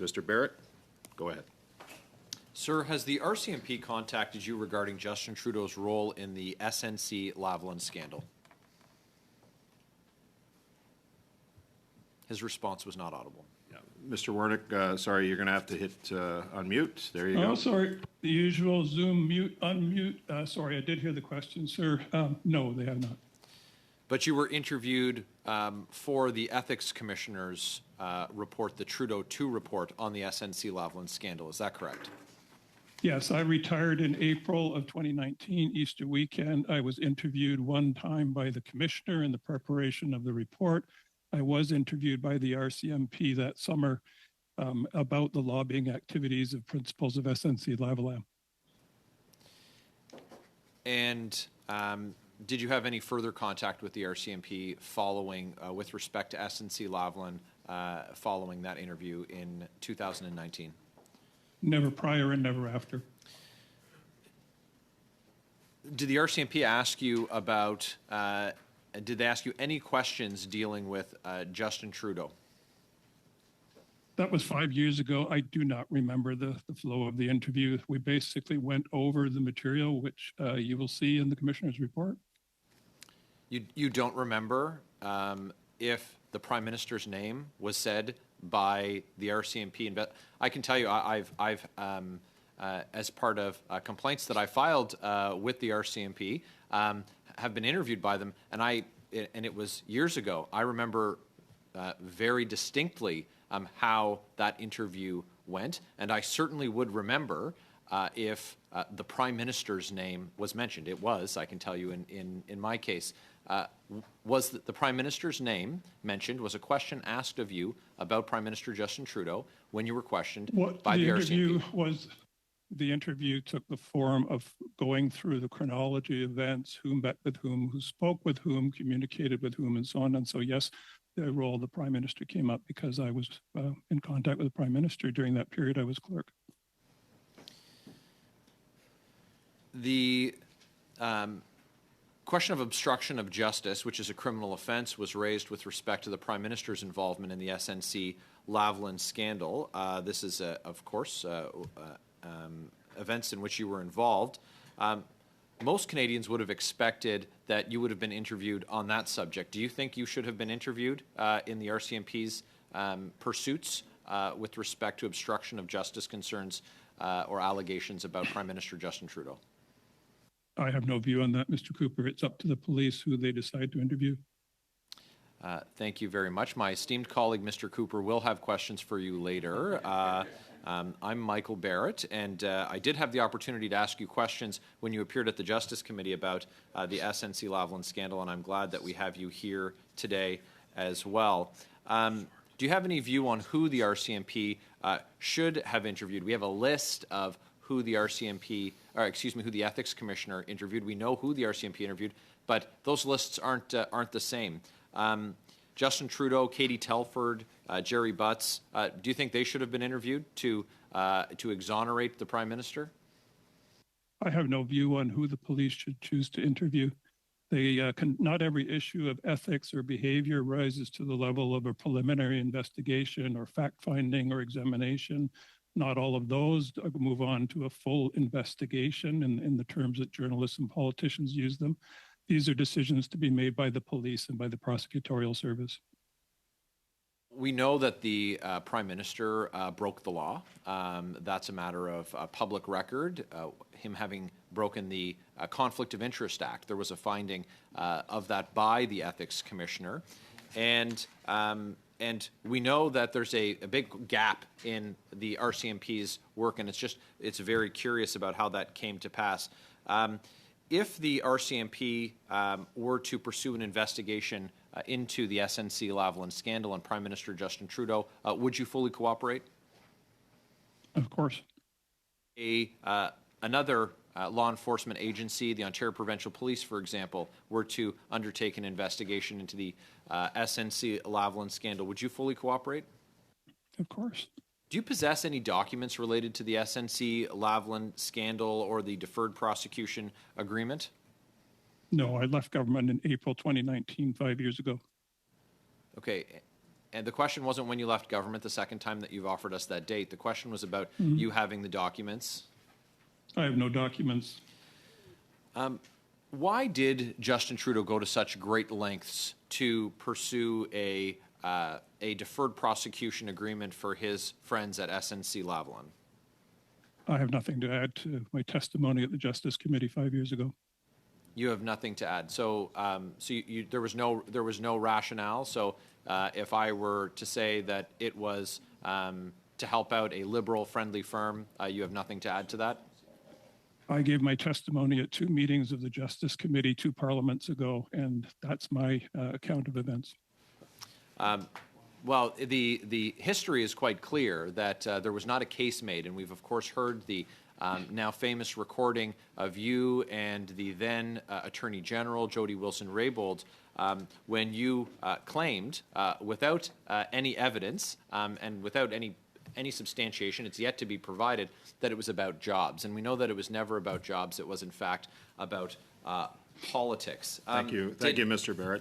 Mr. Barrett, go ahead. Sir, has the RCMP contacted you regarding Justin Trudeau's role in the SNC-Lavalin scandal? His response was not audible. Yeah. Mr. Wernick, sorry, you're going to have to hit unmute. There you go. Oh, sorry. The usual Zoom mute, unmute. Sorry, I did hear the question, sir. No, they have not. But you were interviewed for the Ethics Commissioner's report, the Trudeau 2 report on the SNC-Lavalin scandal. Is that correct? Yes, I retired in April of 2019, Easter weekend. I was interviewed one time by the commissioner in the preparation of the report. I was interviewed by the RCMP that summer about the lobbying activities of principals of SNC-Lavalin. And did you have any further contact with the RCMP following, with respect to SNC-Lavalin, following that interview in 2019? Never prior and never after. Did the RCMP ask you about, did they ask you any questions dealing with Justin Trudeau? That was 5 years ago. I do not remember the flow of the interview. We basically went over the material, which you will see in the Commissioner's report. You don't remember if the Prime Minister's name was said by the RCMP? I can tell you, I've as part of complaints that I filed with the RCMP, have been interviewed by them, and it was years ago. I remember very distinctly how that interview went, and I certainly would remember if the Prime Minister's name was mentioned. It was, I can tell you, in my case. Was the Prime Minister's name mentioned? Was a question asked of you about Prime Minister Justin Trudeau when you were questioned by the RCMP? The interview took the form of going through the chronology of events, who met with whom, who spoke with whom, communicated with whom, and so on. And so, yes, the role of the Prime Minister came up because I was in contact with the Prime Minister during that period. I was clerk. The question of obstruction of justice, which is a criminal offense, was raised with respect to the Prime Minister's involvement in the SNC-Lavalin scandal. This is, of course, events in which you were involved. Most Canadians would have expected that you would have been interviewed on that subject. Do you think you should have been interviewed in the RCMP's pursuits with respect to obstruction of justice concerns or allegations about Prime Minister Justin Trudeau? I have no view on that, Mr. Cooper. It's up to the police who they decide to interview. Thank you very much. My esteemed colleague, Mr. Cooper, will have questions for you later. I'm Michael Barrett, and I did have the opportunity to ask you questions when you appeared at the Justice Committee about the SNC-Lavalin scandal, and I'm glad that we have you here today as well. Do you have any view on who the RCMP should have interviewed? We have a list of who the RCMP, or excuse me, who the Ethics Commissioner interviewed. We know who the RCMP interviewed, but those lists aren't the same. Justin Trudeau, Katie Telford, Jerry Butts, do you think they should have been interviewed to exonerate the Prime Minister? I have no view on who the police should choose to interview. They not every issue of ethics or behavior rises to the level of a preliminary investigation or fact-finding or examination. Not all of those move on to a full investigation in the terms that journalists and politicians use them. These are decisions to be made by the police and by the prosecutorial service. We know that the Prime Minister broke the law. That's a matter of public record, him having broken the Conflict of Interest Act. There was a finding of that by the Ethics Commissioner. And we know that there's a big gap in the RCMP's work, and it's very curious about how that came to pass. If the RCMP were to pursue an investigation into the SNC-Lavalin scandal and Prime Minister Justin Trudeau, would you fully cooperate? Of course. Another law enforcement agency, the Ontario Provincial Police, for example, were to undertake an investigation into the SNC-Lavalin scandal, would you fully cooperate? Of course. Do you possess any documents related to the SNC-Lavalin scandal or the deferred prosecution agreement? No, I left government in April 2019, 5 years ago. Okay. And the question wasn't when you left government the second time that you've offered us that date. The question was about you having the documents. I have no documents. Why did Justin Trudeau go to such great lengths to pursue a deferred prosecution agreement for his friends at SNC-Lavalin? I have nothing to add to my testimony at the Justice Committee 5 years ago. You have nothing to add. So, there was no rationale. So, if I were to say that it was to help out a liberal-friendly firm, you have nothing to add to that. I gave my testimony at 2 meetings of the Justice Committee 2 parliaments ago, and that's my account of events. Well, the history is quite clear that there was not a case made, and we've of course heard the now famous recording of you and the then Attorney General Jody Wilson-Raybould when you claimed, without any evidence and without any substantiation, it's yet to be provided, that it was about jobs. And we know that it was never about jobs. It was in fact about politics. Thank you, Mr. Barrett.